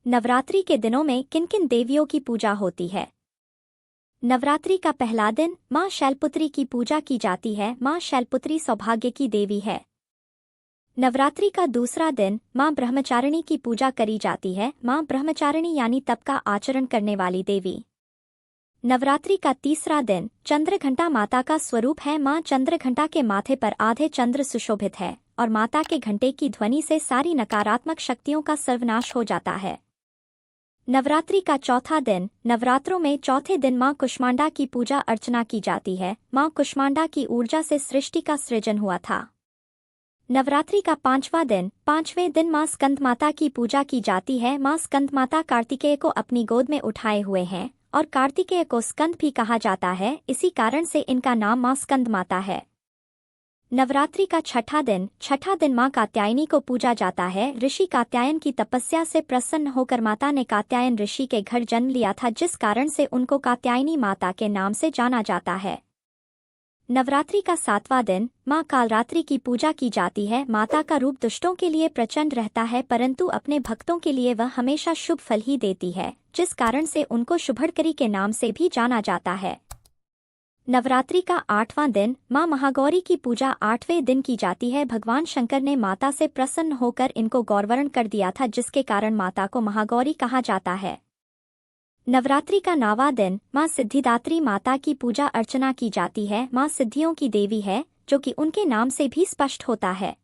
नवरात्रि के दिनों में किन किन देवियों की पूजा होती है। नवरात्रि का पहला दिन मां शैलपुत्री की पूजा की जाती है। मां शैलपुत्री सौभाग्य की देवी है। नवरात्रि का दूसरा दिन मां ब्रह्मचारिणी की पूजा करी जाती है। मां ब्रह्मचारिणी यानी तप का आचरण करने वाली देवी। नवरात्रि का तीसरा दिन चंद्रघंटा माता का स्वरूप है। मां चंद्रघंटा के माथे पर आधे चंद्र सुशोभित है और माता के घंटे की ध्वनि से सारी नकारात्मक शक्तियों का सर्वनाश हो जाता है। नवरात्रि का चौथा दिन नवरात्रों में चौथे दिन मां कुष्मांडा की पूजा अर्चना की जाती है। मां कुष्मांडा की ऊर्जा से सृष्टि का सृजन हुआ था। नवरात्रि का पांचवें दिन मां स्कंदमाता की पूजा की जाती है। मां स्कंदमाता कार्तिकेय को अपनी गोद में उठाए हुए हैं और कार्तिकेय को स्कंद भी कहा जाता है, इसी कारण से इनका नाम मां स्कंदमाता है। नवरात्रि का छठा दिन मां कात्यायनी को पूजा जाता है। ऋषि कात्यायन की तपस्या से प्रसन्न होकर माता ने कात्यायन ऋषि के घर जन्म लिया था, जिस कारण से उनको कात्यायनी माता के नाम से जाना जाता है। नवरात्रि का सातवां दिन मां कालरात्रि की पूजा की जाती है। माता का रूप दुष्टों के लिए प्रचंड रहता है, परंतु अपने भक्तों के लिए वह हमेशा शुभ फल ही देती है, जिस कारण से उनको शुभड़करी के नाम से भी जाना जाता है। नवरात्रि का आठवां दिन मां महागौरी की पूजा 8वें दिन की जाती है। भगवान शंकर ने माता से प्रसन्न होकर इनको गौरवर्ण कर दिया था, जिसके कारण माता को महागौरी कहा जाता है। नवरात्रि का 9वां दिन मां सिद्धिदात्री माता की पूजा अर्चना की जाती है। मां सिद्धियों की देवी है, जो कि उनके नाम से भी स्पष्ट होता है।